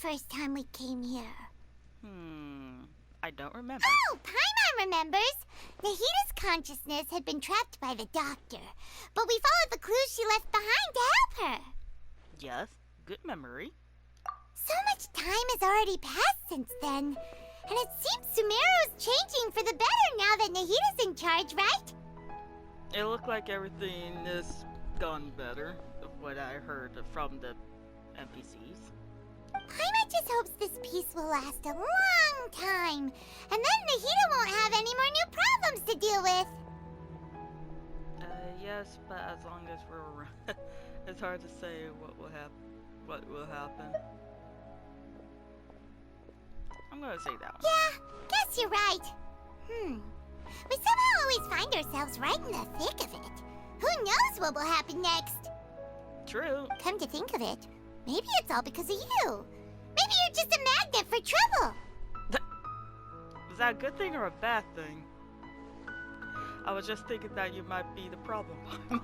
first time we came here? I don't remember. Oh, Paimon remembers! Nahita's consciousness had been trapped by the doctor, but we followed the clues she left behind to help her. Yes, good memory. So much time has already passed since then, and it seems Sumeru's changing for the better now that Nahita's in charge, right? It looked like everything is gone better, of what I heard from the NPCs. Paimon just hopes this peace will last a long time, and then Nahita won't have any more new problems to deal with. Yes, but as long as we're around, it's hard to say what will happen. I'm gonna say that one. Yeah, guess you're right. We somehow always find ourselves right in the thick of it. Who knows what will happen next? True. Come to think of it, maybe it's all because of you. Maybe you're just a magnet for trouble. Is that a good thing or a bad thing? I was just thinking that you might be the problem. Me?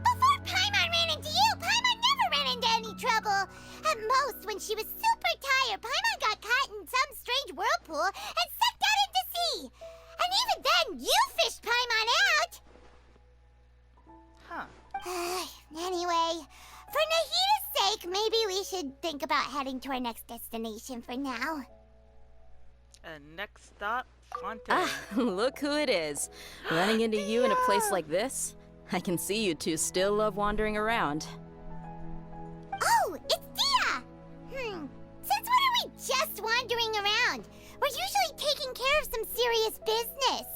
Before Paimon ran into you, Paimon never ran into any trouble. At most, when she was super tired, Paimon got caught in some strange whirlpool and sucked out into sea. And even then, you fished Paimon out. Anyway, for Nahita's sake, maybe we should think about heading to our next destination for now. And next stop, Fontaine. Ah, look who it is. Running into you in a place like this? I can see you two still love wandering around. Oh, it's Dia! Since when are we just wandering around? We're usually taking care of some serious business.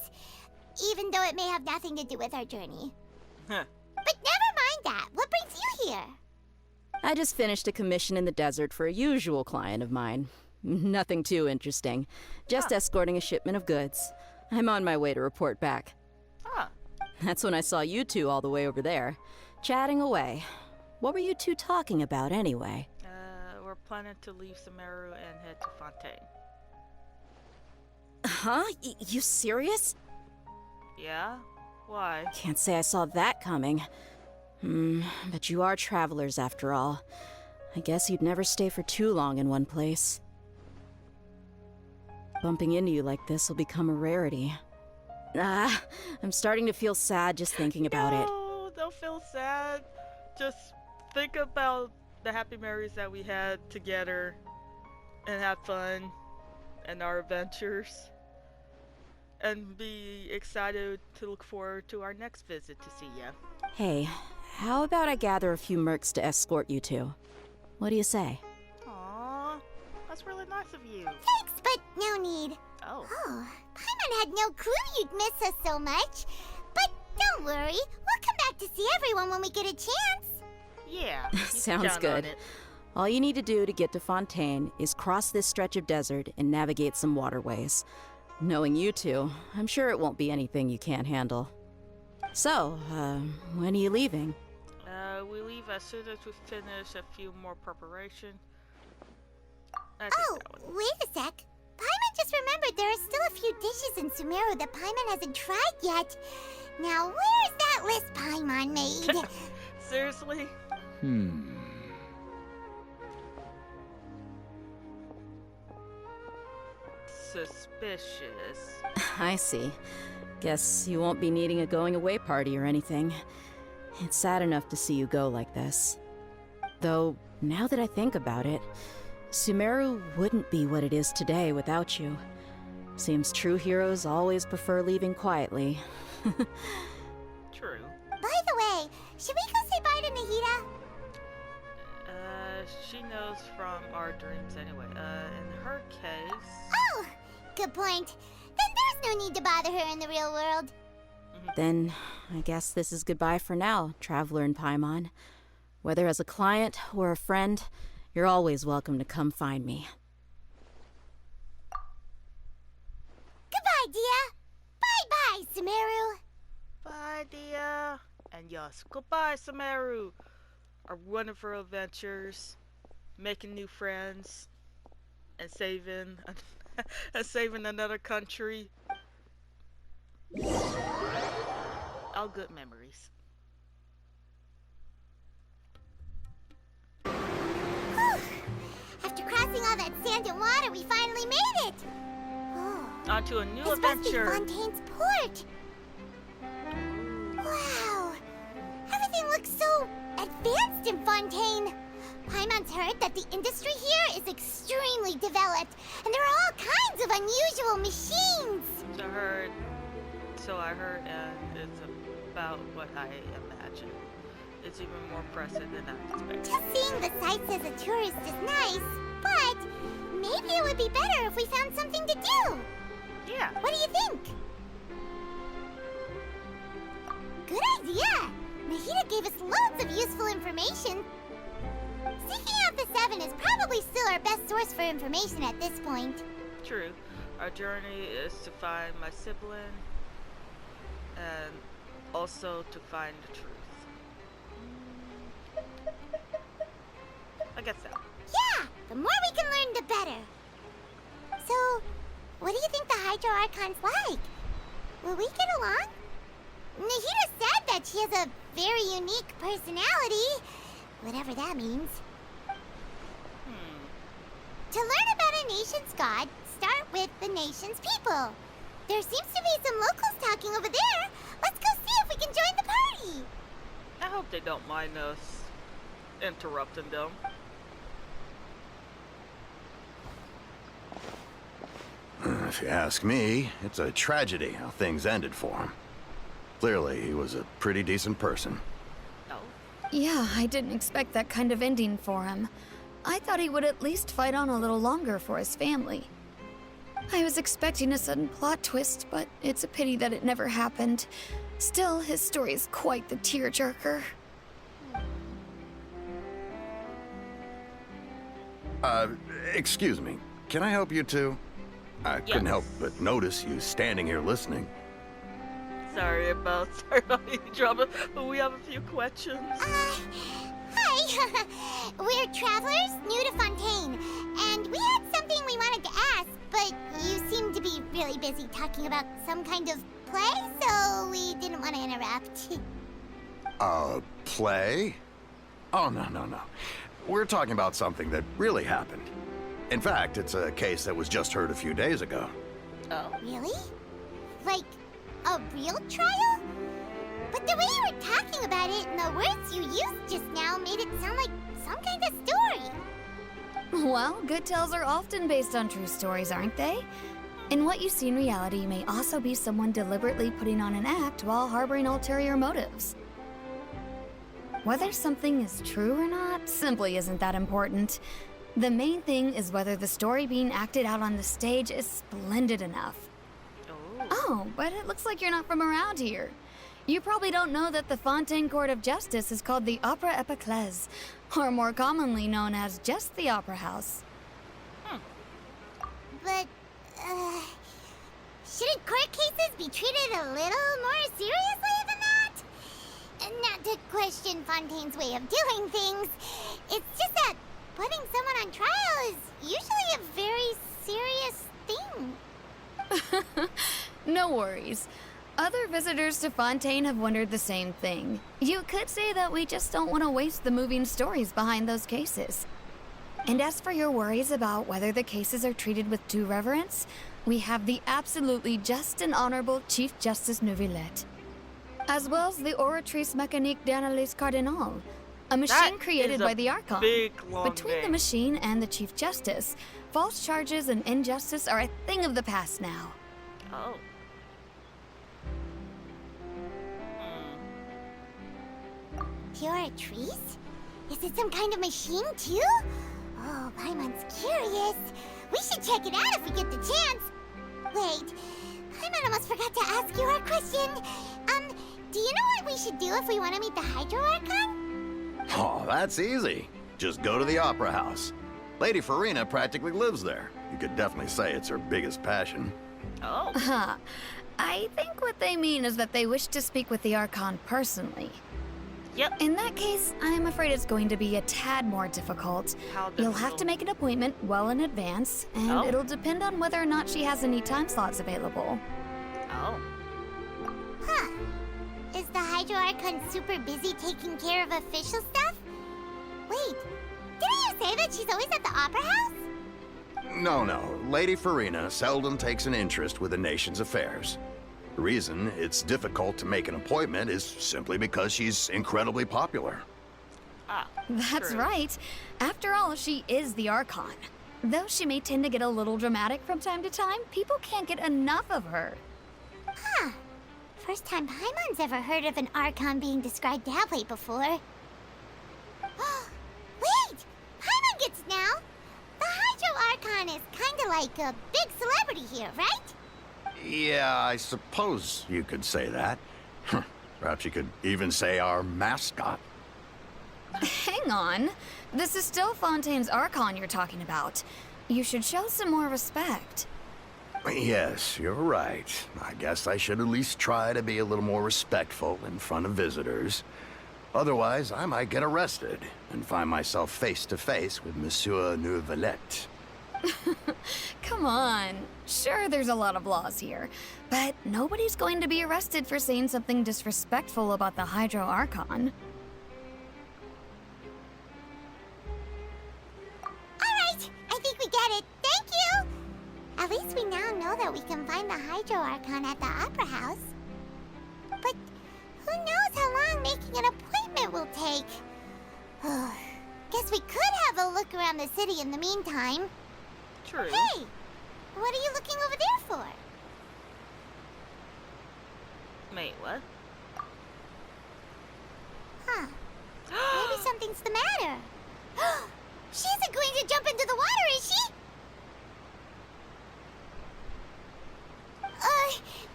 Even though it may have nothing to do with our journey. Huh. But never mind that. What brings you here? I just finished a commission in the desert for a usual client of mine. Nothing too interesting. Just escorting a shipment of goods. I'm on my way to report back. Ah. That's when I saw you two all the way over there, chatting away. What were you two talking about anyway? We're planning to leave Sumeru and head to Fontaine. Huh? You serious? Yeah? Why? Can't say I saw that coming. But you are travelers after all. I guess you'd never stay for too long in one place. Bumping into you like this will become a rarity. I'm starting to feel sad just thinking about it. No, don't feel sad. Just think about the happy memories that we had together and have fun and our adventures. And be excited to look forward to our next visit to see ya. Hey, how about I gather a few mercs to escort you two? What do you say? Aww, that's really nice of you. Thanks, but no need. Oh. Oh, Paimon had no clue you'd miss us so much. But don't worry, we'll come back to see everyone when we get a chance. Yeah. you can Sounds count on good. it. All you need to do to get to Fontaine is cross this stretch of desert and navigate some waterways. Knowing you two, I'm sure it won't be anything you can't handle. So, when are you leaving? We leave as soon as we finish a few more preparation. Oh, wait a sec. Paimon just remembered there are still a few dishes in Sumeru that Paimon hasn't tried yet. Now, where's that list Paimon made? Seriously? Suspicious. I see. Guess you won't be needing a going-away party or anything. It's sad enough to see you go like this. Though, now that I think about it, Sumeru wouldn't be what it is today without you. Seems true heroes always prefer leaving quietly. True. By the way, should we go say bye to Nahita? She knows from our dreams anyway. In her case... Oh, good point. Then there's no need to bother her in the real world. Then, I guess this is goodbye for now, Traveler and Paimon. Whether as a client or a friend, you're always welcome to come find me. Goodbye, Dia. Bye-bye, Sumeru. Bye, Dia. And yes, goodbye, Sumeru. Our wonderful adventures, making new friends, and saving another country. All good memories. Whew. all that sand and water, we finally made it! Oh, Onto a new this must be adventure. Fontaine's port! Wow! Everything looks so advanced in Fontaine! Paimon's heard that the industry here is extremely developed, and there are all kinds of unusual machines! So I heard, and it's about what I imagined. It's even more impressive than I expected. Just seeing the sights as a tourist is nice, but maybe it would be better if we found something to do! Yeah. What do you think? Good idea! Nahida gave us loads of useful information. Seeking out the Seven is probably still our best source for information at this point. True. Our journey is to find my sibling and also to find the truth. I guess so. Yeah! The more we can learn, the better. So, what do you think the Hydro Archon's like? Will we get along? Nahida said that she has a very unique personality. Whatever that means. To learn about a nation's god, start with the nation's people. There seems to be some locals talking over there. Let's go see if we can join the party. I hope they don't mind us interrupting them. If you ask me, it's a tragedy how things ended for him. Clearly, he was a pretty decent person. Oh. Yeah, I didn't expect that kind of ending for him. I thought he would at least fight on a little longer for his family. I was expecting a sudden plot twist, but it's a pity that it never happened. Still, his story is quite the tearjerker. Excuse me. Can I help you too? I couldn't Yes. help but notice you standing here listening. Sorry about any drama, but we have a few questions. Hi. We're travelers new to Fontaine, and we had something we wanted to ask, but you seem to be really busy talking about some kind of play, so we didn't want to interrupt. Play? Oh, no. We're talking about something that really happened. In fact, it's a case that was just heard a few days ago. Oh. Really? Like, a real trial? But the way you were talking about it and the words you used just now made it sound like some kind of story. Well, good tales are often based on true stories, aren't they? And what you see in reality may also be someone deliberately putting on an act while harboring ulterior motives. Whether something is true or not simply isn't that important. The main thing is whether the story being acted out on the stage is splendid enough. Oh, but it looks like you're not from around here. You probably don't know that the Fontaine Court of Justice is called the Opera Epiclese, or more commonly known as just the Opera House. But, shouldn't court cases be treated a little more seriously than that? Not to question Fontaine's way of doing things. It's just that putting someone on trial is usually a very serious thing. No worries. Other visitors to Fontaine have wondered the same thing. You could say that we just don't want to waste the moving stories behind those cases. And as for your worries about whether the cases are treated with due reverence, we have the absolutely just and honorable Chief Justice Neuvillette, as well as the Oratrice Mécanique d'Analyse Cardinal, a machine created by the Archon. Between the machine and the Chief Justice, false charges and injustice are a thing of the past now. Oh. Oratrice? Is it some kind of machine too? Oh, Paimon's curious. We should check it out if we get the chance. Wait, Paimon almost forgot to ask you our question. Do you know what we should do if we want to meet the Hydro Archon? Oh, that's easy. Just go to the Opera House. Lady Farina practically lives there. You could definitely say it's her biggest passion. Oh. Huh. I think what they mean is that they wish to speak with the Archon personally. Yep. In that case, I'm afraid it's going to be a tad more difficult. How You'll have difficult? to make an appointment well in advance, and it'll depend on whether or not she has any time slots available. Oh. Huh. Is the Hydro Archon super busy taking care of official stuff? Wait, didn't you say that she's always at the Opera House? No. Lady Farina seldom takes an interest with the nation's affairs. The reason it's difficult to make an appointment is simply because she's incredibly popular. Ah, That's true. right. After all, she is the Archon. Though she may tend to get a little dramatic from time to time, people can't get enough of her. Huh. First time Paimon's ever heard of an Archon being described that way before. Wait! Paimon gets now! The Hydro Archon is kinda like a big celebrity here, right? Yeah, I suppose you could say that. Perhaps you could even say our mascot. Hang on. This is still Fontaine's Archon you're talking about. You should show some more respect. Yes, you're right. I guess I should at least try to be a little more respectful in front of visitors. Otherwise, I might get arrested and find myself face to face with Monsieur Neuvillette. Come on. Sure, there's a lot of laws here, but nobody's going to be arrested for saying something disrespectful about the Hydro Archon. Alright, I think we get it. Thank you! At least we now know that we can find the Hydro Archon at the Opera House. But who knows how long making an appointment will take? Guess we could have a look around the city in the meantime. True. Hey! What are you looking over there for? Wait, what? Huh. Maybe something's the matter. She isn't going to jump into the water, is she?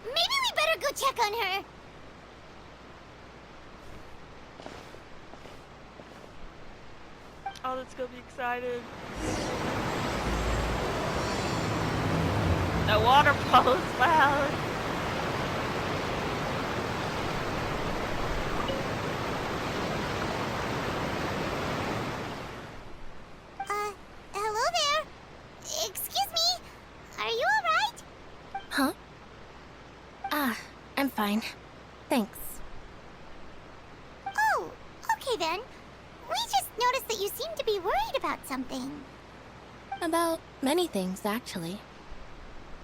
Maybe we better go check on her. Oh, let's go be excited. That waterfall is loud. Hello there. Excuse me. Are you alright? Huh? I'm fine. Thanks. Oh, okay then. We just noticed that you seem to be worried about something. About many things, actually.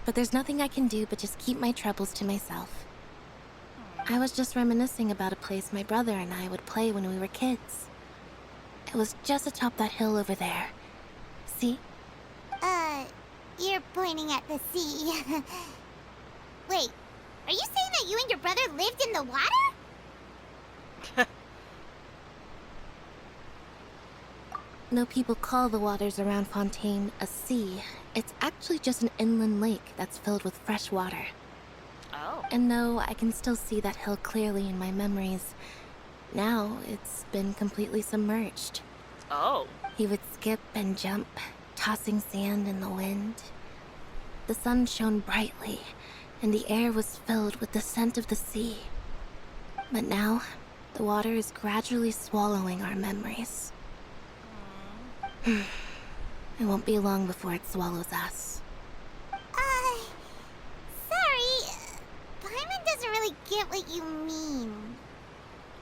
But there's nothing I can do but just keep my troubles to myself. I was just reminiscing about a place my brother and I would play when we were kids. It was just atop that hill over there. See? You're pointing at the sea. Wait, are you saying that you and your brother lived in the water? No people call the waters around Fontaine a sea. It's actually just an inland lake that's filled with fresh water. Oh. And though I can still see that hill clearly in my memories, now it's been completely submerged. Oh. He would skip and jump, tossing sand in the wind. The sun shone brightly, and the air was filled with the scent of the sea. But now, the water is gradually swallowing our memories. It won't be long before it swallows us. Sorry. Paimon doesn't really get what you mean.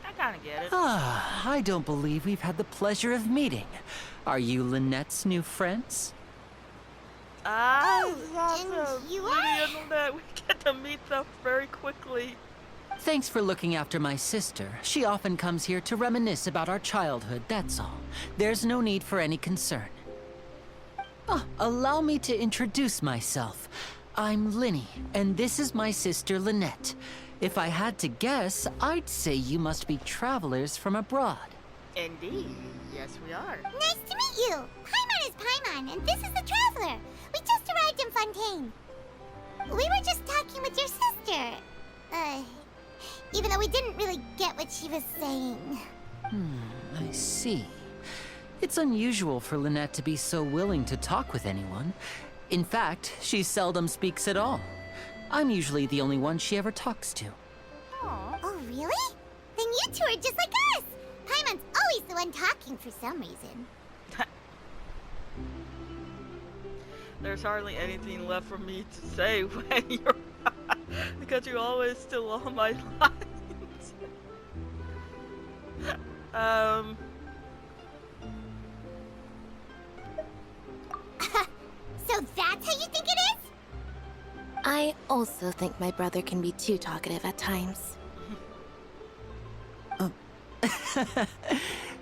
I kinda get it. Ah, I don't believe we've had the pleasure of meeting. Are you Lynette's new friends? Ah, Oh, this is awesome. and you We are? didn't know that. We get to meet them very quickly. Thanks for looking after my sister. She often comes here to reminisce about our childhood, that's all. There's no need for any concern. Oh, allow me to introduce myself. I'm Linny, and this is my sister Lynette. If I had to guess, I'd say you must be travelers from abroad. Indeed. Yes, we are. Nice to meet you. Paimon is Paimon, and this is the Traveler. We just arrived in Fontaine. We were just talking with your sister. Even though we didn't really get what she was saying. I see. It's unusual for Lynette to be so willing to talk with anyone. In fact, she seldom speaks at all. I'm usually the only one she ever talks to. Aw. Oh, really? Then you two are just like us. Paimon's always the one talking for some reason. There's hardly anything left for me to say when you're because you always steal all my lines. So So that's how you think it is? I also think my brother can be too talkative at times.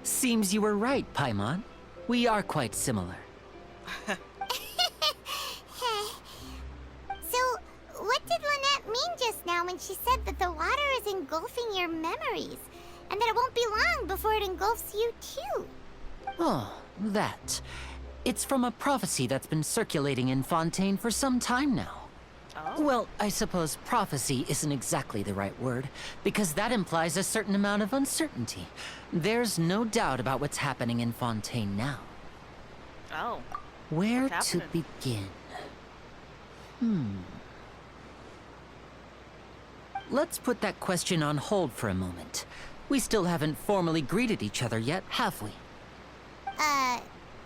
Seems you were right, Paimon. We are quite similar. So, what did Lynette mean just now when she said that the water is engulfing your memories? And that it won't be long before it engulfs you too? Oh, that. It's from a prophecy that's been circulating in Fontaine for some time now. Oh. Well, I suppose prophecy isn't exactly the right word, because that implies a certain amount of uncertainty. There's no doubt about what's happening in Fontaine now. Oh. Where What's to happening? begin? Let's put that question on hold for a moment. We still haven't formally greeted each other yet, have we?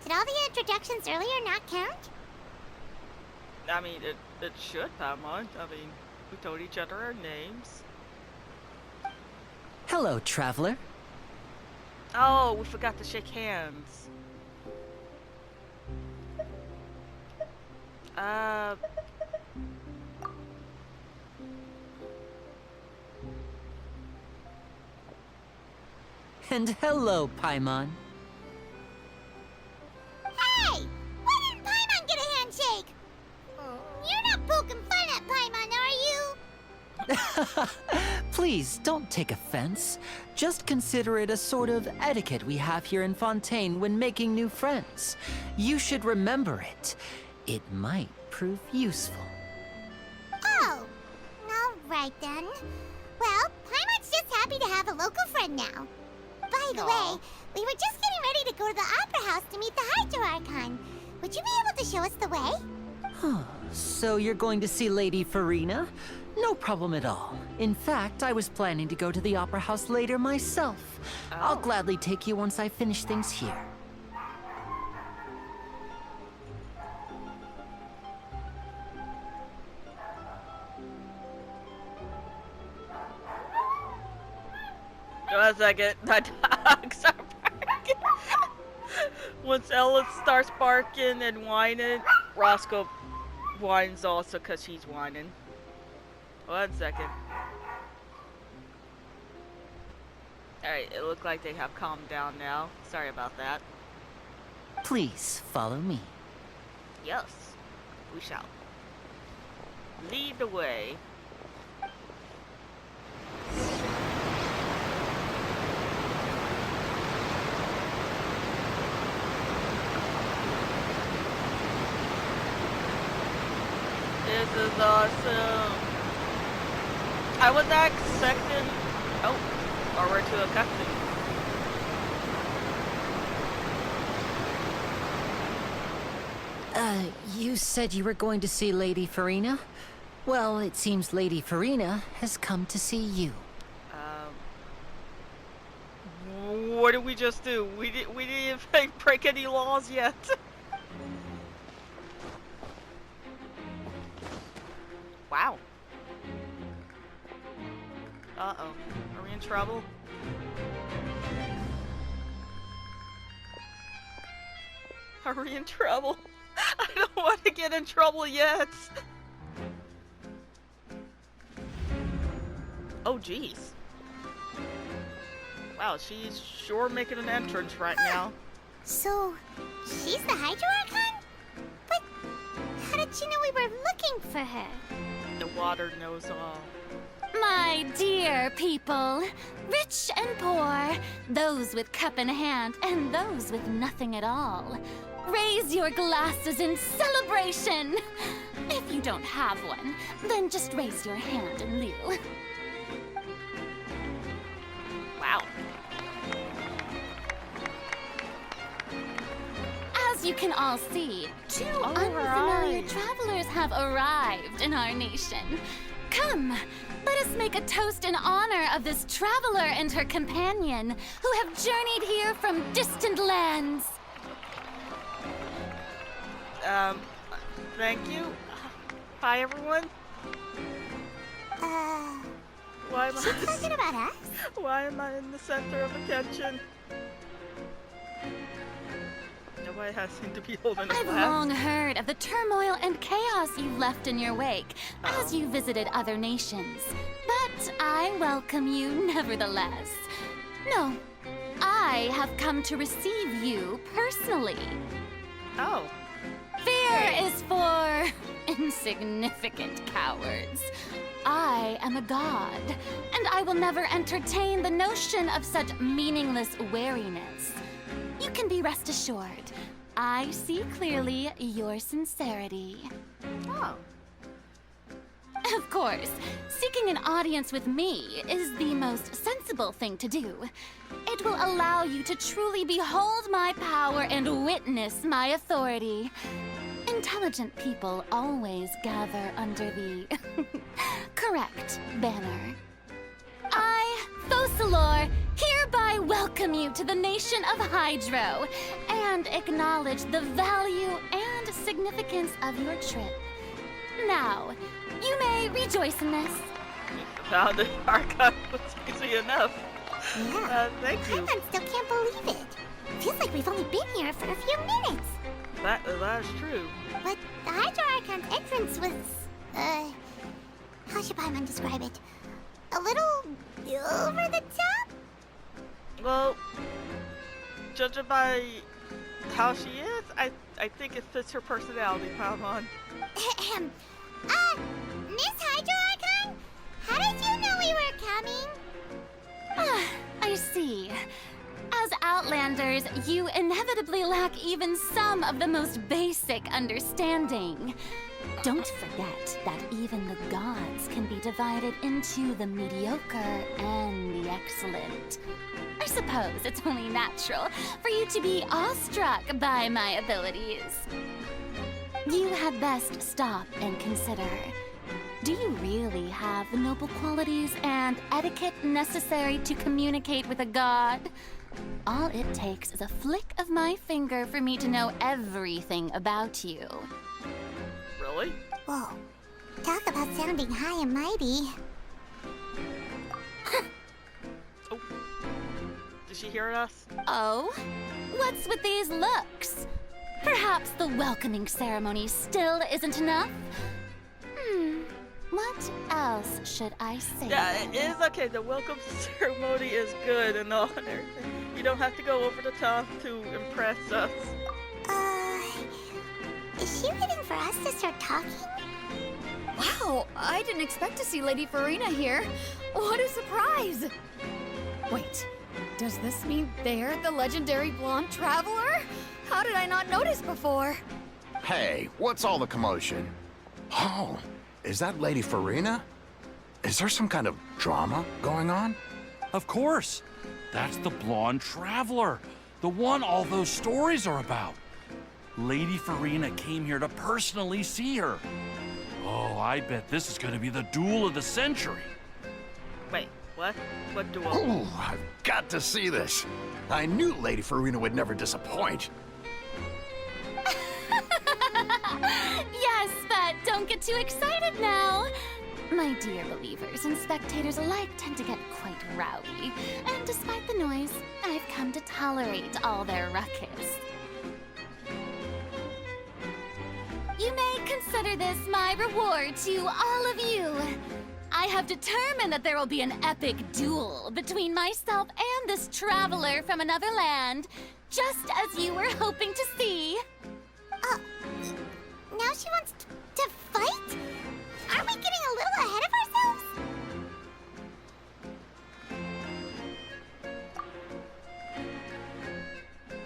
Did all the introductions earlier not count? I mean, it should, Paimon. I mean, we told each other our names. Hello, traveler. Oh, we forgot to shake hands. And hello, Paimon. Hey! Why didn't Paimon get a handshake? You're not poking fun at Paimon, are you? Please, don't take offense. Just consider it a sort of etiquette we have here in Fontaine when making new friends. You should remember it. It might prove useful. Oh, all right then. Well, Paimon's just happy to have a local friend now. By the way, we were just getting ready to go to the Opera House to meet the Hydro Archon. Would you be able to show us the way? So you're going to see Lady Farina? No problem at all. In fact, I was planning to go to the Opera House later myself. I'll gladly take you once I finish things here. One second. My dogs are barking. Once Ella starts barking and whining, Roscoe whines also because she's whining. 1 second. Alright, it looked like they have calmed down now. Sorry about that. Please follow me. Yes, we shall. Lead the way. This is awesome. I was not expecting. Oh, or we're to a cutscene. You said you were going to see Lady Farina? Well, it seems Lady Farina has come to see you. What did we just do? We didn't even break any laws yet. Wow. Uh-oh. Are we in trouble? Are we in trouble? I don't want to get in trouble yet. Oh, jeez. Wow, she's sure making an entrance right now. So, she's the Hydro Archon? But how did she know we were looking for her? The water knows all. My dear people, rich and poor, those with cup in hand and those with nothing at all, raise your glasses in celebration! If you don't have one, then just raise your hand in lieu. Wow. As you can all see, two unfamiliar travelers have arrived in our nation. Come, let us make a toast in honor of this traveler and her companion who have journeyed here from distant lands. Thank you. Hi, everyone. Why am She talking about us? Why am I in the center of attention? Nobody has seemed to be holding a I've class. long heard of the turmoil and chaos you've left in your wake as you visited other nations. But I welcome you nevertheless. No, I have come to receive you personally. Oh. Fear is for insignificant cowards. I am a god, and I will never entertain the notion of such meaningless wariness. You can be rest assured, I see clearly your sincerity. Oh. Of course, seeking an audience with me is the most sensible thing to do. It will allow you to truly behold my power and witness my authority. Intelligent people always gather under the correct banner. I, Focalor, hereby welcome you to the nation of Hydro and acknowledge the value and significance of your trip. Now, you may rejoice in this. Found the archive was easy enough. Yeah. Thank you. Paimon still can't believe it. Feels like we've only been here for a few minutes. That is true. But the Hydro Archon's entrance was, how should Paimon describe it? A little over the top? Well, judging by how she is, I think it fits her personality, Paimon. Ahem. Miss Hydro Archon? How did you know we were coming? I see. As Outlanders, you inevitably lack even some of the most basic understanding. Don't forget that even the gods can be divided into the mediocre and the excellent. I suppose it's only natural for you to be awestruck by my abilities. You had best stop and consider. Do you really have the noble qualities and etiquette necessary to communicate with a god? All it takes is a flick of my finger for me to know everything about you. Really? Whoa. Talk about sounding high and mighty. Oh. Did she hear us? Oh? What's with these looks? Perhaps the welcoming ceremony still isn't enough? What else should I say? Yeah, it is okay. The welcome ceremony is good and all and everything. You don't have to go over the top to impress us. Is she waiting for us to start talking? Wow, I didn't expect to see Lady Farina here. What a surprise! Wait, does this mean they're the legendary blonde traveler? How did I not notice before? Hey, what's all the commotion? Oh, is that Lady Farina? Is there some kind of drama going on? Of course. That's the blonde traveler. The one all those stories are about. Lady Farina came here to personally see her. Oh, I bet this is gonna be the duel of the century. Wait, what? What duel? Oh, I've got to see this. I knew Lady Farina would never disappoint. Yes, but don't get too excited now. My dear believers and spectators alike tend to get quite rowdy, and despite the noise, I've come to tolerate all their ruckus. You may consider this my reward to all of you. I have determined that there will be an epic duel between myself and this traveler from another land, just as you were hoping to see. Now she wants to fight? Aren't we getting a little ahead of ourselves?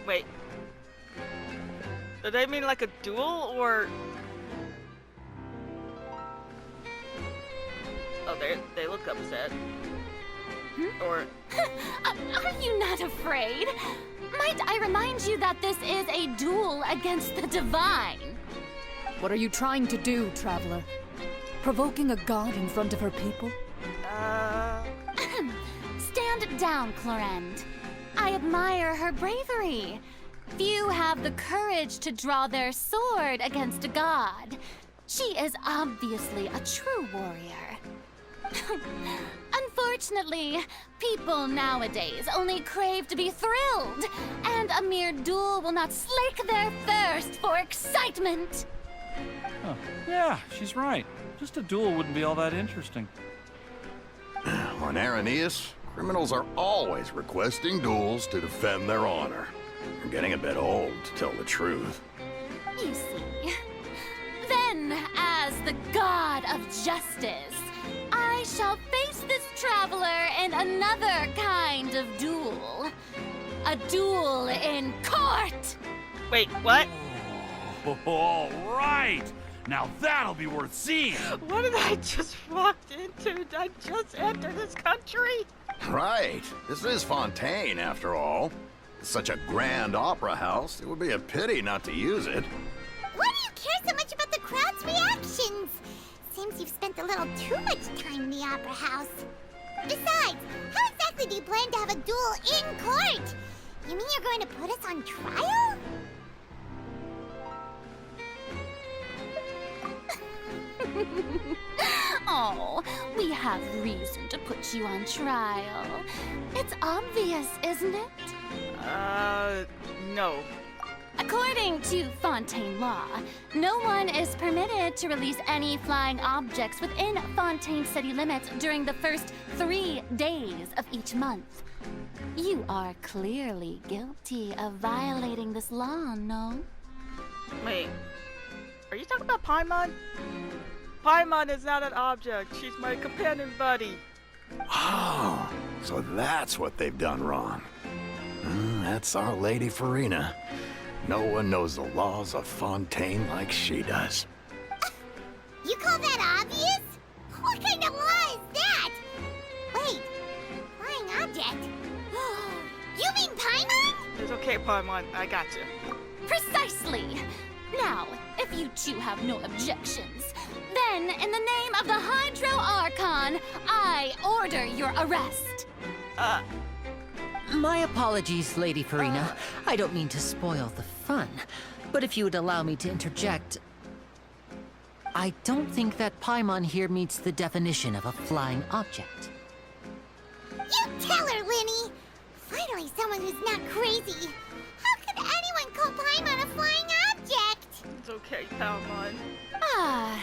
Wait. Do they mean like a duel or? Oh, they look upset. Or Are you not afraid? Might I remind you that this is a duel against the divine? What are you trying to do, traveler? Provoking a god in front of her people? Stand down, Clorend. I admire her bravery. Few have the courage to draw their sword against a god. She is obviously a true warrior. Unfortunately, people nowadays only crave to be thrilled, and a mere duel will not slake their thirst for excitement. Huh. Yeah, she's right. Just a duel wouldn't be all that interesting. On Araneus, criminals are always requesting duels to defend their honor. You're getting a bit old, to tell the truth. You see. Then, as the god of justice, I shall face this traveler in another kind of duel. A duel in court! Wait, what? Oh, all right. Now that'll be worth seeing. What did I just walk into? I just entered this country? Right. This is Fontaine, after all. It's such a grand opera house, it would be a pity not to use it. Why do you care so much about the crowd's reactions? Seems you've spent a little too much time in the opera house. Besides, how exactly do you plan to have a duel in court? You mean you're going to put us on trial? Oh, we have reason to put you on trial. It's obvious, isn't it? No. According to Fontaine law, no one is permitted to release any flying objects within Fontaine city limits during the first 3 days of each month. You are clearly guilty of violating this law, no? Wait. Are you talking about Paimon? Paimon is not an object. She's my companion buddy. Oh, so that's what they've done wrong. That's our Lady Farina. No one knows the laws of Fontaine like she does. You call that obvious? What kind of law is that? Wait, flying object? You mean Paimon? It's okay, Paimon. I got you. Precisely! Now, if you two have no objections, then in the name of the Hydro Archon, I order your arrest. My apologies, Lady Farina. I don't mean to spoil the fun, but if you would allow me to interject, I don't think that Paimon here meets the definition of a flying object. You tell her, Linny! Finally someone who's not crazy. How could anyone call Paimon a flying object? It's okay, Paimon. Ah,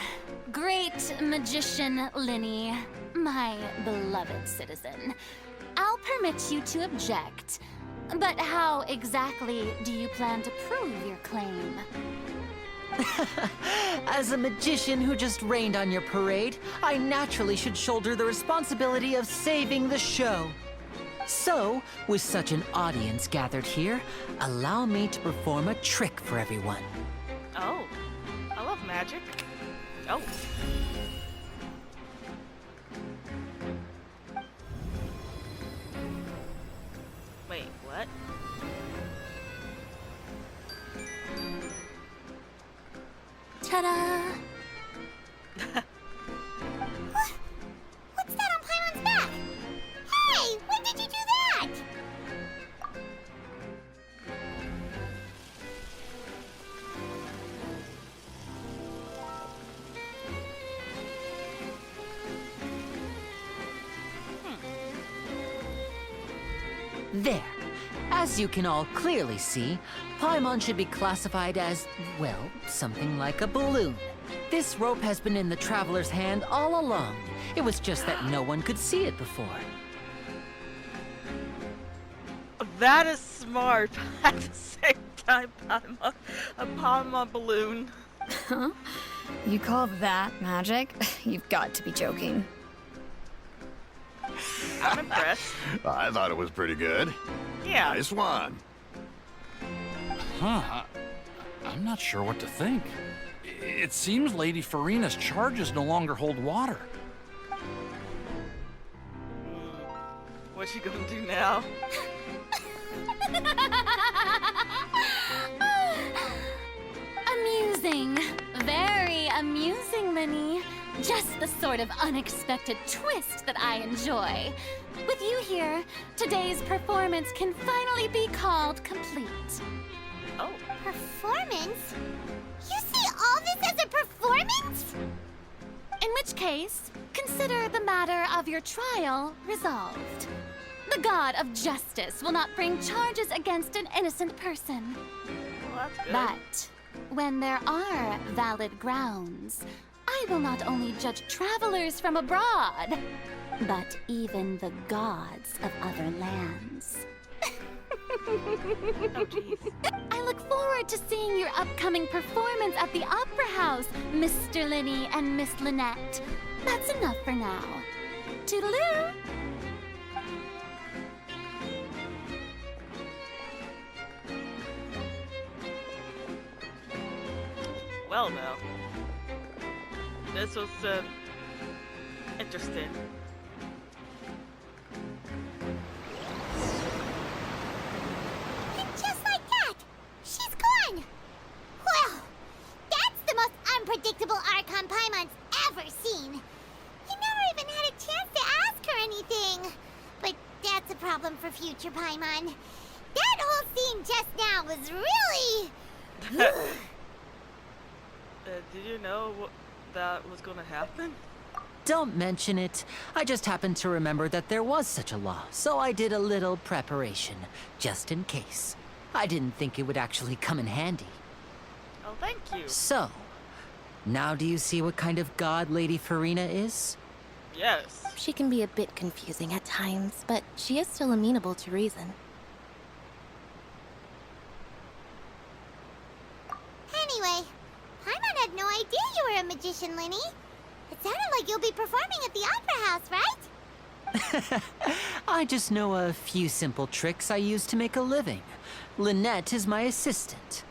great magician Linny, my beloved citizen. I'll permit you to object, but how exactly do you plan to prove your claim? As a magician who just rained on your parade, I naturally should shoulder the responsibility of saving the show. So, with such an audience gathered here, allow me to perform a trick for everyone. Oh, I love magic. Oh. Wait, what? Ta-da! What's that on Paimon's back? Hey, when did you do that? There. As you can all clearly see, Paimon should be classified as, well, something like a balloon. This rope has been in the traveler's hand all along. It was just that no one could see it before. That is smart. At the same time, Paimon, a Paimon balloon. Huh? You call that magic? You've got to be joking. I'm impressed. I thought it was pretty good. Yeah. Nice one. Huh. I'm not sure what to think. It seems Lady Farina's charges no longer hold water. What's she gonna do now? Amusing. Very amusing, Linny. Just the sort of unexpected twist that I enjoy. With you here, today's performance can finally be called complete. Oh. Performance? You see all this as a performance? In which case, consider the matter of your trial resolved. The god of justice will not bring charges against an innocent person. Well, that's good. But when there are valid grounds, I will not only judge travelers from abroad, but even the gods of other lands. Oh, jeez. I look forward to seeing your upcoming performance at the Opera House, Mr. Linny and Miss Lynette. That's enough for now. Toodaloo! Well, now. This was, interesting. And just like that, she's gone. Well, that's the most unpredictable Archon Paimon's ever seen. He never even had a chance to ask her anything. But that's a problem for future Paimon. That whole scene just now was really... Did you know that was gonna happen? Don't mention it. I just happened to remember that there was such a law, so I did a little preparation, just in case. I didn't think it would actually come in handy. Oh, thank you. So, now do you see what kind of god Lady Farina is? Yes. She can be a bit confusing at times, but she is still amenable to reason. Anyway, Paimon had no idea you were a magician, Linny. It sounded like you'll be performing at the Opera House, right? I just know a few simple tricks I use to make a living. Lynette is my assistant.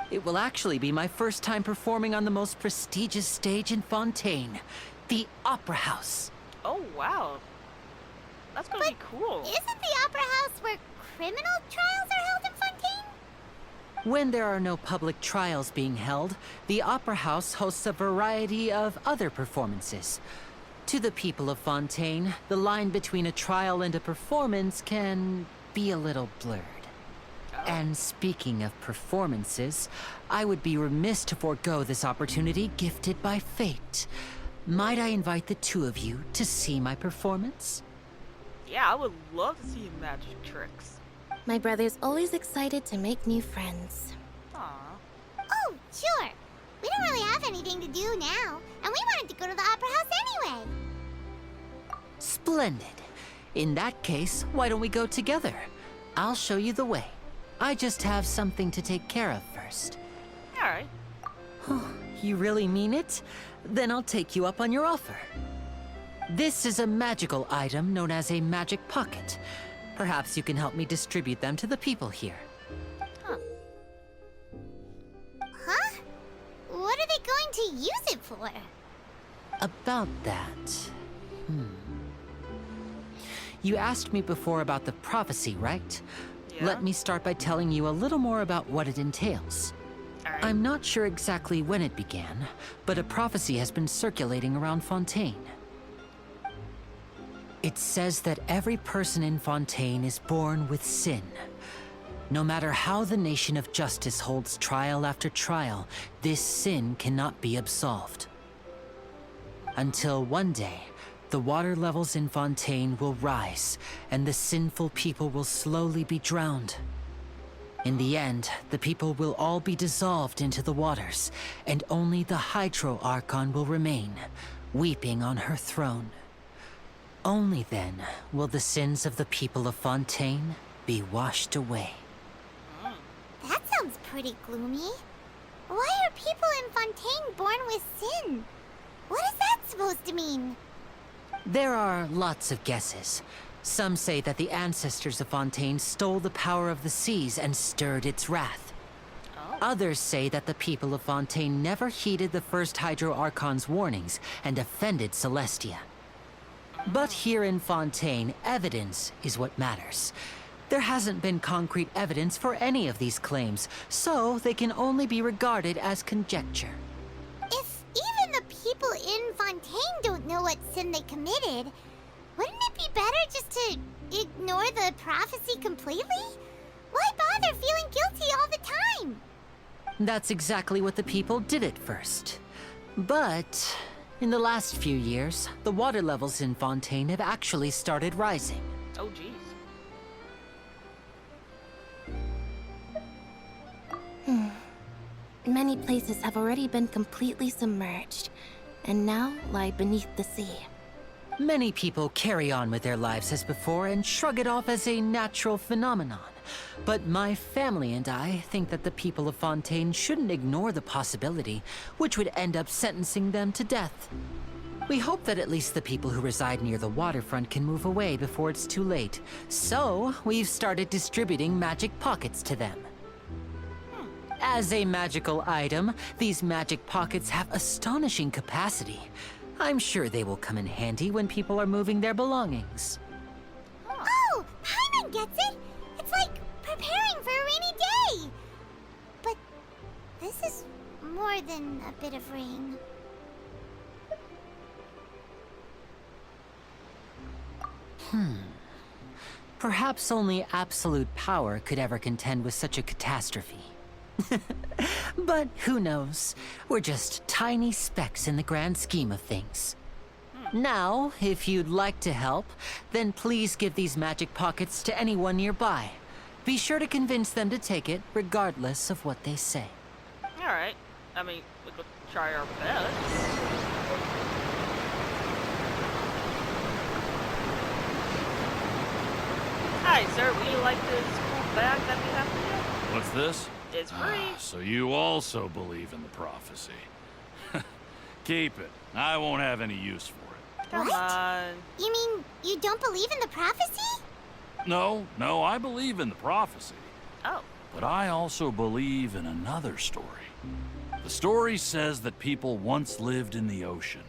It will actually be my first time performing on the most prestigious stage in Fontaine, the Opera House. Oh, wow. That's gonna be cool. Isn't the Opera House where criminal trials are held in Fontaine? When there are no public trials being held, the Opera House hosts a variety of other performances. To the people of Fontaine, the line between a trial and a performance can be a little blurred. And speaking of performances, I would be remiss to forego this opportunity gifted by fate. Might I invite the two of you to see my performance? Yeah, I would love to see magic tricks. My brother's always excited to make new friends. Aww. Oh, sure. We don't really have anything to do now, and we wanted to go to the Opera House anyway. Splendid. In that case, why don't we go together? I'll show you the way. I just have something to take care of first. Alright. You really mean it? Then I'll take you up on your offer. This is a magical item known as a magic pocket. Perhaps you can help me distribute them to the people here. Huh. Huh? What are they going to use it for? About that... You asked me before about the prophecy, right? Yeah. Let me start by telling you a little more about what it entails. Alright. I'm not sure exactly when it began, but a prophecy has been circulating around Fontaine. It says that every person in Fontaine is born with sin. No matter how the nation of justice holds trial after trial, this sin cannot be absolved. Until one day, the water levels in Fontaine will rise, and the sinful people will slowly be drowned. In the end, the people will all be dissolved into the waters, and only the Hydro Archon will remain, weeping on her throne. Only then will the sins of the people of Fontaine be washed away. That sounds pretty gloomy. Why are people in Fontaine born with sin? What is that supposed to mean? There are lots of guesses. Some say that the ancestors of Fontaine stole the power of the seas and stirred its wrath. Oh. Others say that the people of Fontaine never heeded the first Hydro Archon's warnings and offended Celestia. But here in Fontaine, evidence is what matters. There hasn't been concrete evidence for any of these claims, so they can only be regarded as conjecture. If even the people in Fontaine don't know what sin they committed, wouldn't it be better just to ignore the prophecy completely? Why bother feeling guilty all the time? That's exactly what the people did at first. But In the last few years, the water levels in Fontaine have actually started rising. Oh, jeez. Many places have already been completely submerged, and now lie beneath the sea. Many people carry on with their lives as before and shrug it off as a natural phenomenon. But my family and I think that the people of Fontaine shouldn't ignore the possibility, which would end up sentencing them to death. We hope that at least the people who reside near the waterfront can move away before it's too late. So, we've started distributing magic pockets to them. As a magical item, these magic pockets have astonishing capacity. I'm sure they will come in handy when people are moving their belongings. Oh, Paimon gets it! It's like preparing for a rainy day! But this is more than a bit of rain. Perhaps only absolute power could ever contend with such a catastrophe. But who knows? We're just tiny specks in the grand scheme of things. Now, if you'd like to help, then please give these magic pockets to anyone nearby. Be sure to convince them to take it, regardless of what they say. Alright. I mean, we could try our best. Hi, sir. Would you like this cool bag that we have for What's this? you? It's free. So you also believe in the prophecy. Keep it. I won't have any use for it. Come What? on. You mean you don't believe in the prophecy? No, I believe in the prophecy. Oh. But I also believe in another story. The story says that people once lived in the ocean.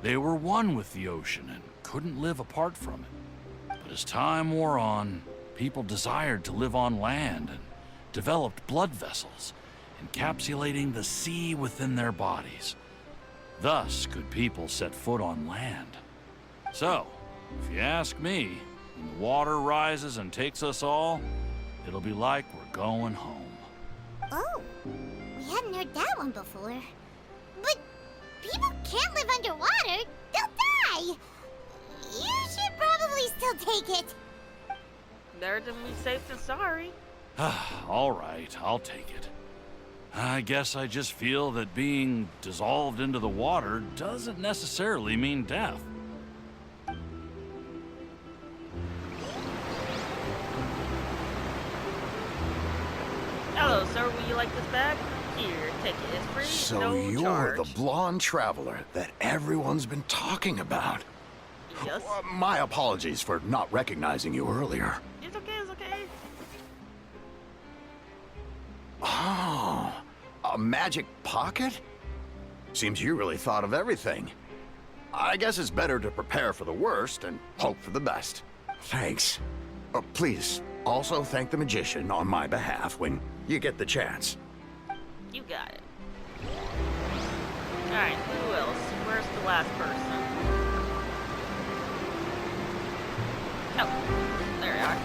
They were one with the ocean and couldn't live apart from it. But as time wore on, people desired to live on land and developed blood vessels, encapsulating the sea within their bodies. Thus could people set foot on land. So, if you ask me, when the water rises and takes us all, it'll be like we're going home. Oh, we hadn't heard that one before. But people can't live underwater. They'll die. You should probably still take it. Better than we safe than sorry. All right, I'll take it. I guess I just feel that being dissolved into the water doesn't necessarily mean death. Hello, sir. Would you like this bag? Here, take it. It's free. So no you're charge. the blonde traveler that everyone's been talking about. Yes. My apologies for not recognizing you earlier. It's okay. It's okay. Oh, a magic pocket? Seems you really thought of everything. I guess it's better to prepare for the worst and hope for the best. Thanks. Please, also thank the magician on my behalf when you get the chance. You got it. Alright, who else? Where's the last person? Oh, there you are.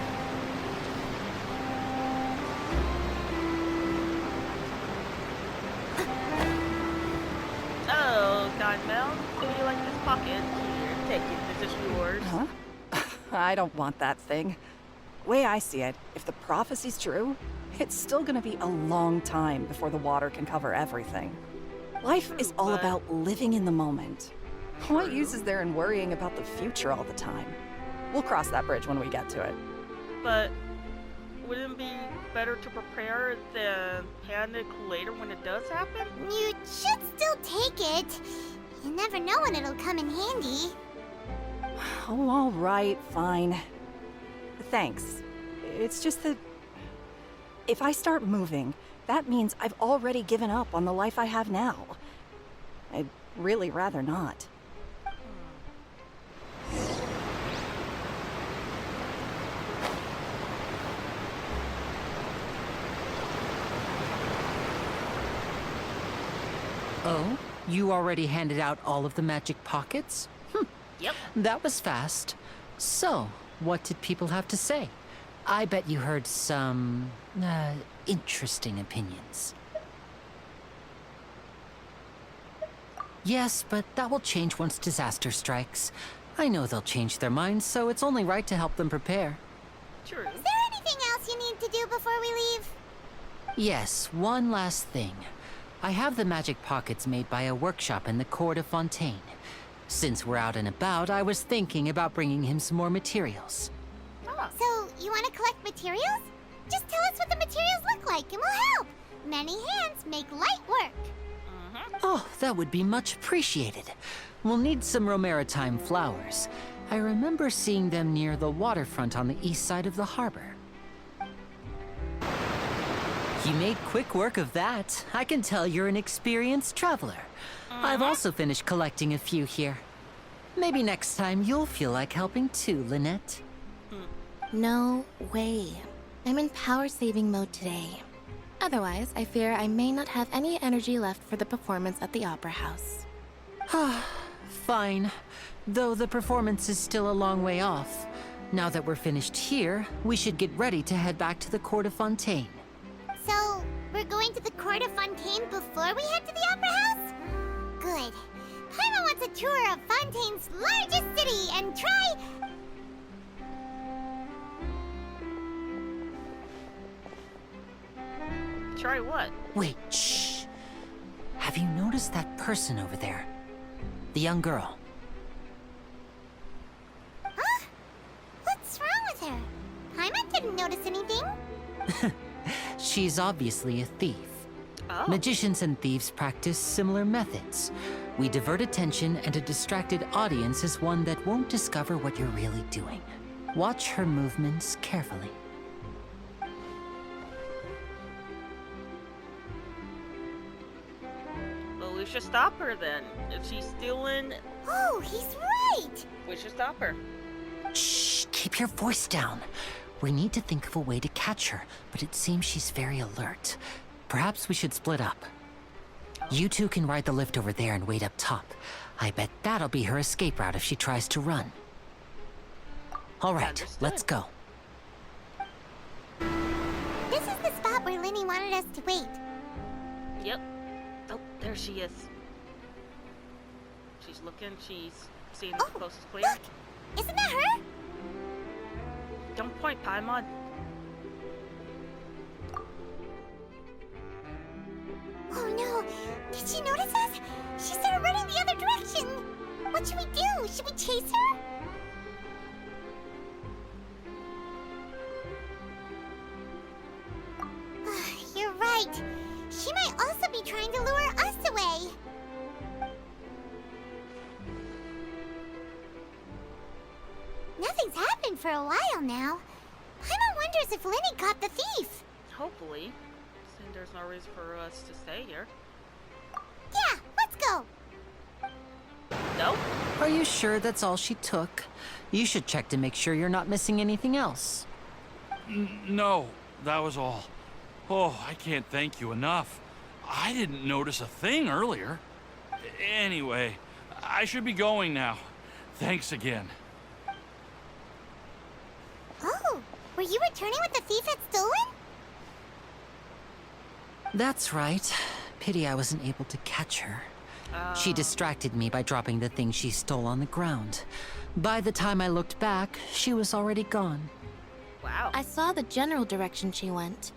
Oh, kind Mel. Would you like this pocket? Here, take it. This is yours. Huh? I don't want that thing. Way I see it, if the prophecy's true, it's still gonna be a long time before the water can cover everything. Life is all but- about living in the moment. What True. use is there in worrying about the future all the time? We'll cross that bridge when we get to it. But wouldn't it be better to prepare than panic later when it does happen? You should still take it. You never know when it'll come in handy. Oh, all right, fine. Thanks. It's just that if I start moving, that means I've already given up on the life I have now. I'd really rather not. Oh? You already handed out all of the magic pockets? Yep. That was fast. So, what did people have to say? I bet you heard some, interesting opinions. Yes, but that will change once disaster strikes. I know they'll change their minds, so it's only right to help them prepare. True. Is there anything else you need to do before we leave? Yes, one last thing. I have the magic pockets made by a workshop in the court of Fontaine. Since we're out and about, I was thinking about bringing him some more materials. Oh. So, you want to collect materials? Just tell us what the materials look like and we'll help. Many hands make light work. Oh, that would be much appreciated. We'll need some Romaritime flowers. I remember seeing them near the waterfront on the east side of the harbor. You made quick work of that. I can tell you're an experienced traveler. I've also finished collecting a few here. Maybe next time you'll feel like helping too, Lynette. No way. I'm in power-saving mode today. Otherwise, I fear I may not have any energy left for the performance at the Opera House. Fine. Though the performance is still a long way off. Now that we're finished here, we should get ready to head back to the court of Fontaine. So, we're going to the court of Fontaine before we head to the Opera House? Good. Paimon wants a tour of Fontaine's largest city and try... Try what? Wait, shh. Have you noticed that person over there? The young girl. Huh? What's wrong with her? Paimon didn't notice anything. She's obviously a thief. Oh. Magicians and thieves practice similar methods. We divert attention, and a distracted audience is one that won't discover what you're really doing. Watch her movements carefully. Well, we should stop her then. If she's stealing, Oh, he's right! we should stop her. Shh, keep your voice down. We need to think of a way to catch her, but it seems she's very alert. Perhaps we should split up. You two can ride the lift over there and wait up top. I bet that'll be her escape route if she tries to run. All right, Understood. let's go. This is the spot where Linny wanted us to wait. Yep. Oh, there she is. She's looking, she's seeing the Oh, coast is clear. look! Isn't that her? Don't point, Paimon. Oh no! Did she notice us? She started running the other direction! What should we do? Should we chase her? You're right. She might also be trying to lure us away. Nothing's happened for a while now. Paimon wonders if Linny caught the thief. Hopefully. Since there's no reason for us to stay here. Yeah, let's go. Nope. Are you sure that's all she took? You should check to make sure you're not missing anything else. No, that was all. Oh, I can't thank you enough. I didn't notice a thing earlier. Anyway, I should be going now. Thanks again. Oh, were you returning what the thief had stolen? That's right. Pity I wasn't able to catch her. She distracted me by dropping the thing she stole on the ground. By the time I looked back, she was already gone. Wow. I saw the general direction she went,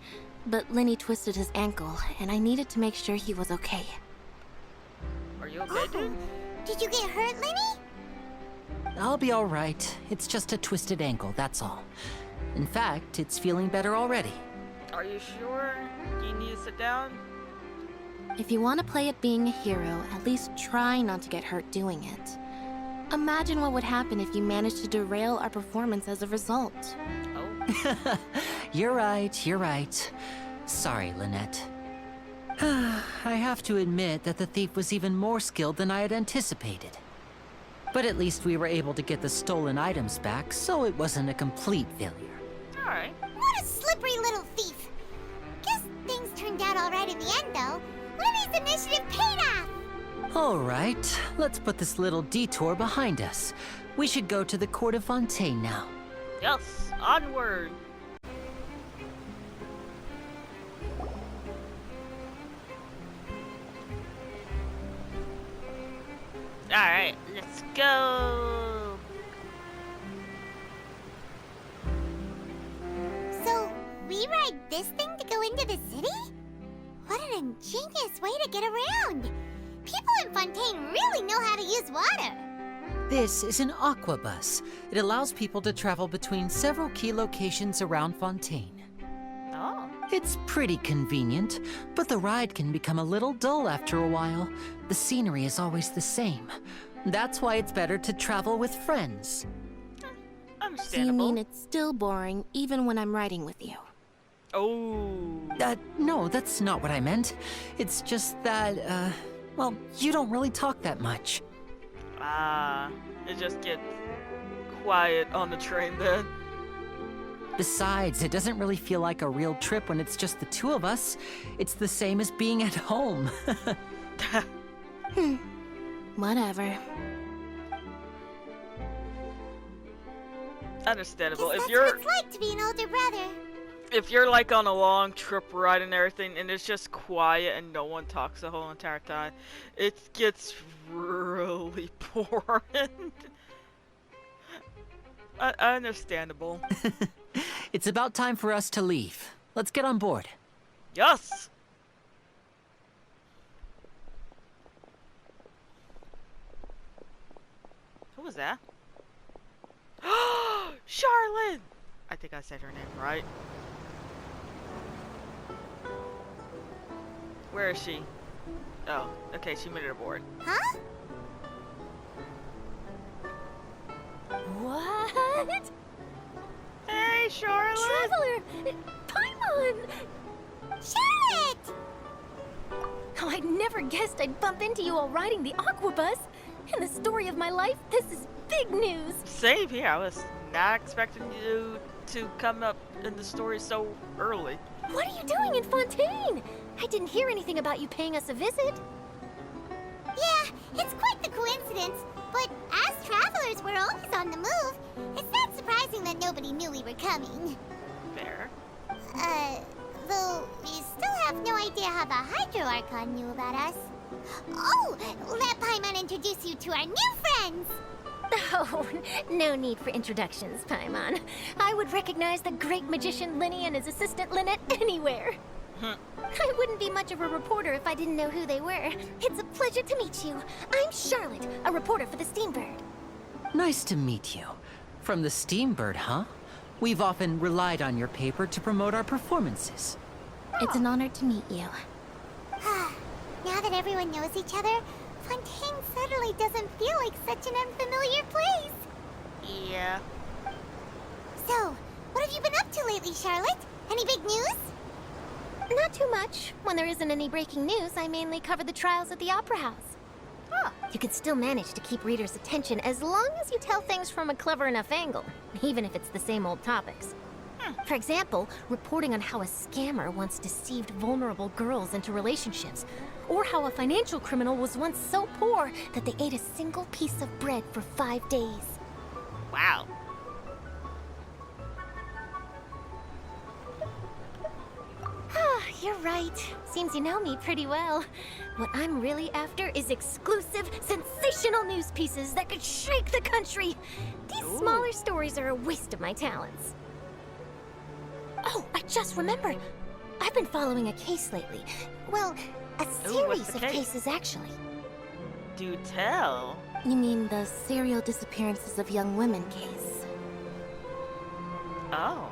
but Linny twisted his ankle, and I needed to make sure he was okay. Are you okay, dude? Did you get hurt, Linny? I'll be all right. It's just a twisted ankle, that's all. In fact, it's feeling better already. Are you sure you need to sit down? If you want to play at being a hero, at least try not to get hurt doing it. Imagine what would happen if you managed to derail our performance as a result. Oh. You're right. Sorry, Lynette. I have to admit that the thief was even more skilled than I had anticipated. But at least we were able to get the stolen items back, so it wasn't a complete failure. Alright. What a slippery little thief. Guess things turned out all right in the end, though. Linny's initiative paid off. All right, let's put this little detour behind us. We should go to the court of Fontaine now. Yes, onward. Alright, let's go. So, we ride this thing to go into the city? What an ingenious way to get around! People in Fontaine really know how to use water! This is an aquabus. It allows people to travel between several key locations around Fontaine. Oh. It's pretty convenient, but the ride can become a little dull after a while. The scenery is always the same. That's why it's better to travel with friends. So you mean it's still boring even when I'm riding with you? Oh. No, that's not what I meant. It's just that, well, you don't really talk that much. Ah, it just gets quiet on the train then. Besides, it doesn't really feel like a real trip when it's just the two of us. It's the same as being at home. Whatever. Understandable. Guess If that's you're what it's like to be an older brother. if you're like on a long trip ride and everything and it's just quiet and no one talks the whole entire time, it gets really boring. Understandable. It's about time for us to leave. Let's get on board. Yes. Who was that? Charlotte! I think I said her name right. Where is she? Oh, okay, she made it aboard. Huh? What? Hey, Charlotte! Traveler! Paimon! Charlotte! Oh, I'd never guessed I'd bump into you while riding the aquabus. In the story of my life, this is big news. Same here. I was not expecting you to come up in the story so early. What are you doing in Fontaine? I didn't hear anything about you paying us a visit. Yeah, it's quite the coincidence. But as travelers, we're always on the move. It's not surprising that nobody knew we were coming. Fair. Though we still have no idea how the Hydro Archon knew about us. Oh, let Paimon introduce you to our new friends. Oh, no need for introductions, Paimon. I would recognize the great magician Linny and his assistant Lynette anywhere. I wouldn't be much of a reporter if I didn't know who they were. It's a pleasure to meet you. I'm Charlotte, a reporter for the Steambird. Nice to meet you. From the Steambird, huh? We've often relied on your paper to promote our performances. It's an honor to meet you. Now that everyone knows each other, Fontaine suddenly doesn't feel like such an unfamiliar place. Yeah. So, what have you been up to lately, Charlotte? Any big news? Not too much. When there isn't any breaking news, I mainly cover the trials at the Opera House. Huh. You can still manage to keep readers' attention as long as you tell things from a clever enough angle, even if it's the same old topics. For example, reporting on how a scammer once deceived vulnerable girls into relationships, or how a financial criminal was once so poor that they ate a single piece of bread for 5 days. Wow. You're right. Seems you know me pretty well. What I'm really after is exclusive, sensational news pieces that could shake the country. These smaller stories are a waste of my talents. Oh, I just remembered. I've been following a case lately. Well, a series of cases, actually. Do tell. You mean the serial disappearances of young women case? Oh.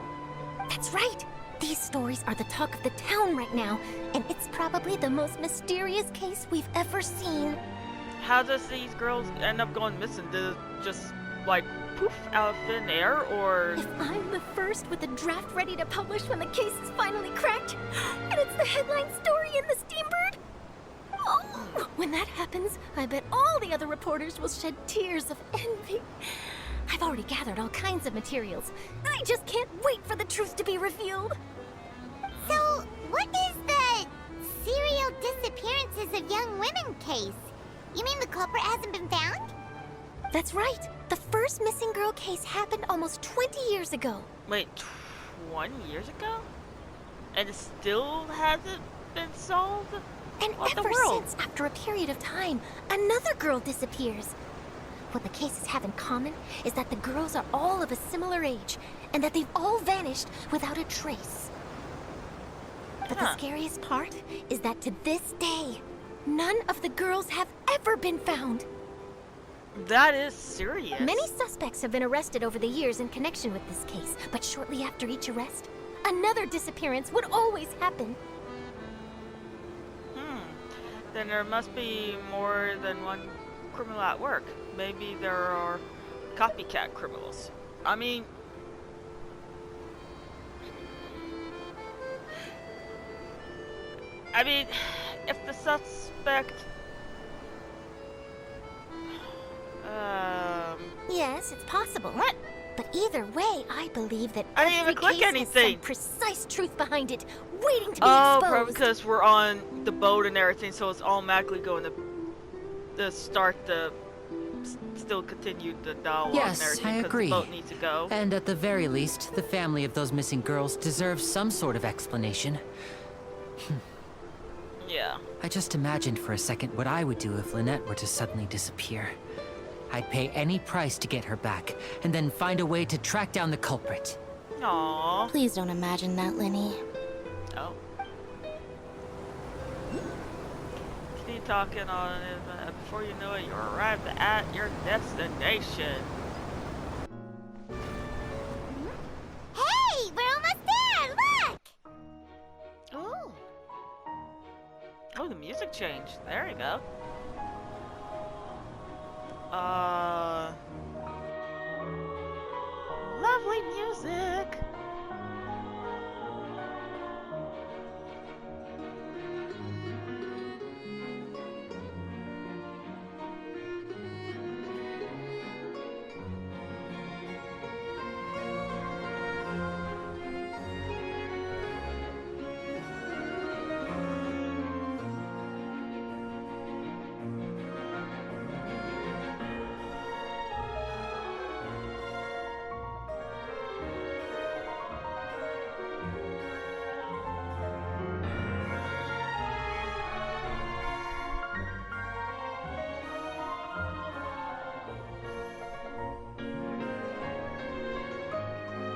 That's right. These stories are the talk of the town right now, and it's probably the most mysterious case we've ever seen. How does these girls end up going missing? Did it just, like, poof out of thin air, or...? If I'm the first with a draft ready to publish when the case is finally cracked, and it's the headline story in the Steambird, oh, when that happens, I bet all the other reporters will shed tears of envy. I've already gathered all kinds of materials. I just can't wait for the truth to be revealed. So, what is the serial disappearances of young women case? You mean the culprit hasn't been found? That's right. The first missing girl case happened almost 20 years ago. Wait, 20 years ago? And it still hasn't been solved? And What the ever world? since, after a period of time, another girl disappears. What the cases have in common is that the girls are all of a similar age, and that they've all vanished without a trace. But the scariest part is that to this day, none of the girls have ever been found. That is serious. Many suspects have been arrested over the years in connection with this case, but shortly after each arrest, another disappearance would always happen. Then there must be more than one criminal at work. Maybe there are copycat criminals. I mean, if the suspect, Yes, it's possible. What? But either way, I believe that I didn't every even click case has anything. some precise truth behind it, waiting to be oh, exposed. probably because we're on the boat and everything, so it's automatically going to start the still continue the dialogue and Yes, everything. I 'cause agree. The boat needs to go. And at the very least, the family of those missing girls deserves some sort of explanation. Yeah. I just imagined for a second what I would do if Lynette were to suddenly disappear. I'd pay any price to get her back, and then find a way to track down the culprit. Aww. Please don't imagine that, Linny. Oh. Keep talking on it, but before you know it, you're arrived at your destination. Hey, we're almost there. Look. Oh. Oh, the music changed. There you go. Lovely music.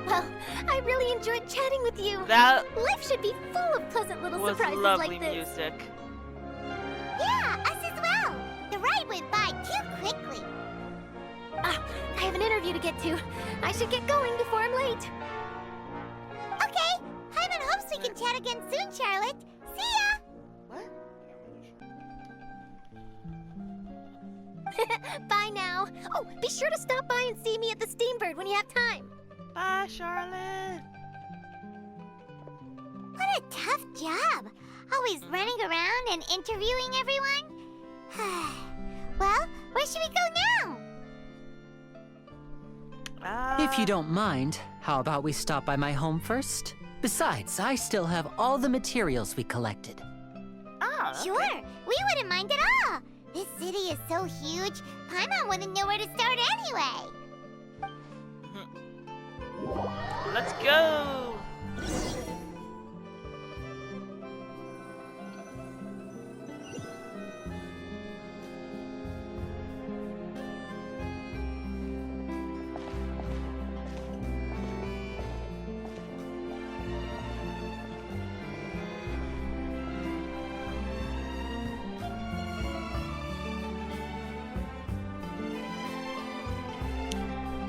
Well, I really enjoyed chatting with you. That Life should be full of pleasant little was surprises lovely like this. music. Yeah, us as well. The ride went by too quickly. Ah, I have an interview to get to. I should get going before I'm late. Okay, Hyman hopes we can chat again soon, Charlotte. See ya. Bye now. Oh, be sure to stop by and see me at the Steambird when you have time. Bye, Charlotte. What a tough job. Always running around and interviewing everyone. Well, where should we go now? If you don't mind, how about we stop by my home first? Besides, I still have all the materials we collected. Oh, okay. Sure, we wouldn't mind at all. This city is so huge, Paimon wouldn't know where to start anyway. Let's go.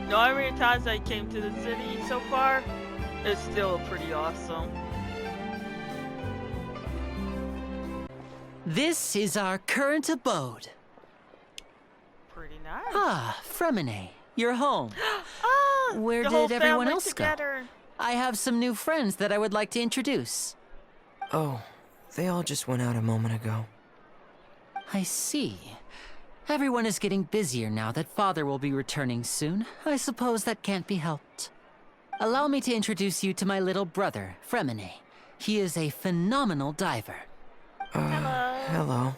No, how many times I came to the city so far, it's still pretty awesome. This is our current abode. Pretty nice. Ah, Fremine, you're home. Ah, Where the whole did everyone family else together. go? I have some new friends that I would like to introduce. Oh, they all just went out a moment ago. I see. Everyone is getting busier now that Father will be returning soon. I suppose that can't be helped. Allow me to introduce you to my little brother, Fremine. He is a phenomenal diver. Hello.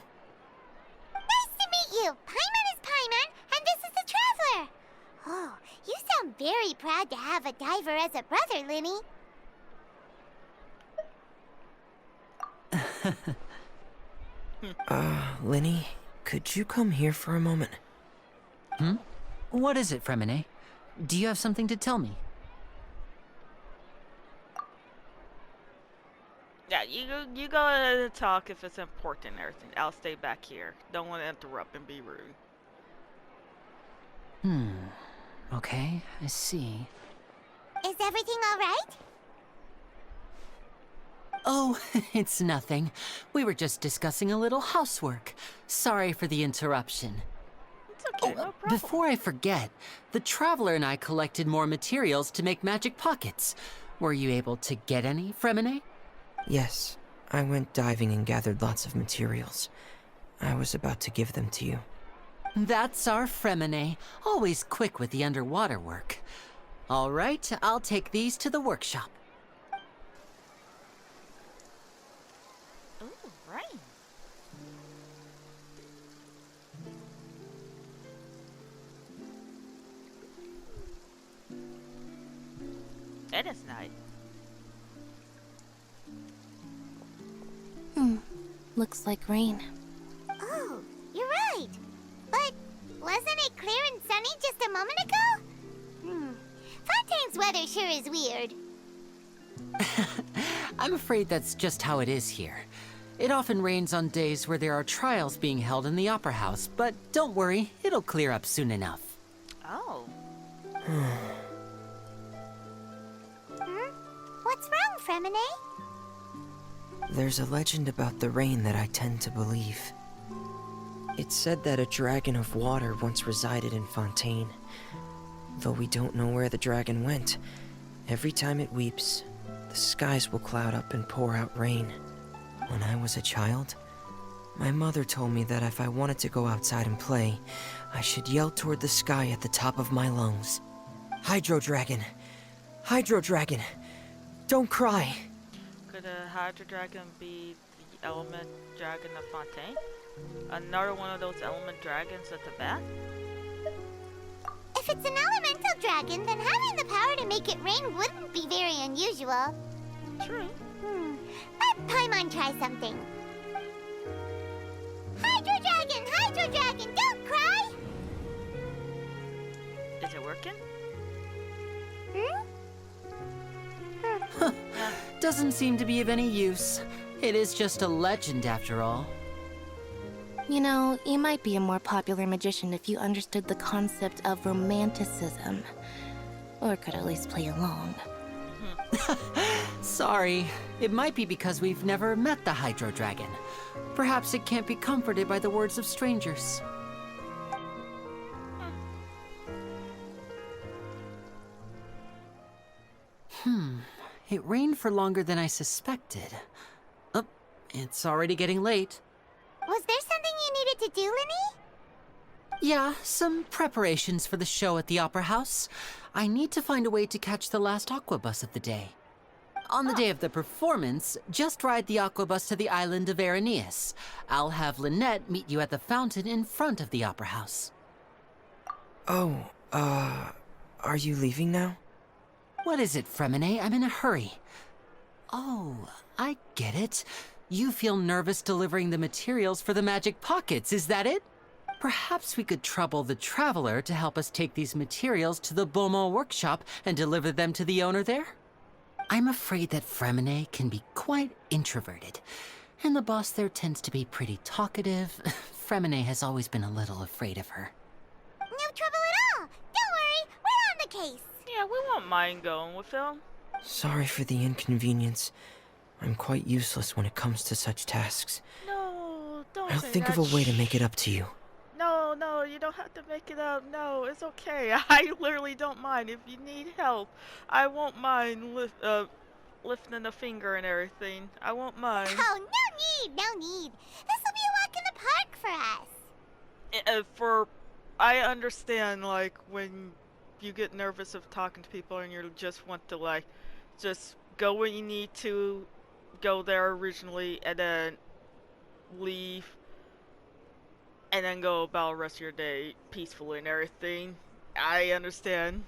Nice to meet you. Paimon is Paimon, and this is the Traveler. Oh, you sound very proud to have a diver as a brother, Linny. Linny, could you come here for a moment? What is it, Fremine? Do you have something to tell me? Yeah, you go ahead and talk if it's important and everything. I'll stay back here. Don't want to interrupt and be rude. Okay, I see. Is everything all right? Oh, it's nothing. We were just discussing a little housework. Sorry for the interruption. It's okay, no problem. Before I forget, the Traveler and I collected more materials to make magic pockets. Were you able to get any, Fremine? Yes, I went diving and gathered lots of materials. I was about to give them to you. That's our Fremine, always quick with the underwater work. All right, I'll take these to the workshop. Ooh, rain. It is nice. Looks like rain. Oh, you're right. But wasn't it clear and sunny just a moment ago? Fontaine's weather sure is weird. I'm afraid that's just how it is here. It often rains on days where there are trials being held in the Opera House, but don't worry, it'll clear up soon enough. Oh. What's wrong, Fremine? There's a legend about the rain that I tend to believe. It's said that a dragon of water once resided in Fontaine. Though we don't know where the dragon went, every time it weeps, the skies will cloud up and pour out rain. When I was a child, my mother told me that if I wanted to go outside and play, I should yell toward the sky at the top of my lungs. Hydro Dragon! Hydro Dragon! Don't cry! Could a Hydro Dragon be the element dragon of Fontaine? Another one of those element dragons at the back? If it's an elemental dragon, then having the power to make it rain wouldn't be very unusual. True. Let Paimon try something. Hydro Dragon, don't cry! Is it working? Doesn't seem to be of any use. It is just a legend after all. You know, you might be a more popular magician if you understood the concept of romanticism. Or could at least play along. Sorry, it might be because we've never met the Hydro Dragon. Perhaps it can't be comforted by the words of strangers. It rained for longer than I suspected. Oh, it's already getting late. Was there something you needed to do, Linny? Yeah, some preparations for the show at the Opera House. I need to find a way to catch the last aqua bus of the day. On the day of the performance, just ride the aqua bus to the island of Aeneas. I'll have Lynette meet you at the fountain in front of the Opera House. Oh, are you leaving now? What is it, Fremine? I'm in a hurry. Oh, I get it. You feel nervous delivering the materials for the magic pockets, is that it? Perhaps we could trouble the Traveler to help us take these materials to the Beaumont workshop and deliver them to the owner there? I'm afraid that Fremine can be quite introverted, and the boss there tends to be pretty talkative. Fremine has always been a little afraid of her. No trouble at all. Don't worry, we're on the case. Yeah, we won't mind going with him. Sorry for the inconvenience. I'm quite useless when it comes to such tasks. No, don't I'll say think that. of a way to make it up to you. No, you don't have to make it up. No, it's okay. I literally don't mind. If you need help, I won't mind lifting a finger and everything. I won't mind. Oh, no need. This will be a walk in the park for us. I understand, like, when you get nervous of talking to people and you just want to, like, just go when you need to, go there originally, and then leave, and then go about the rest of your day peacefully and everything. I understand.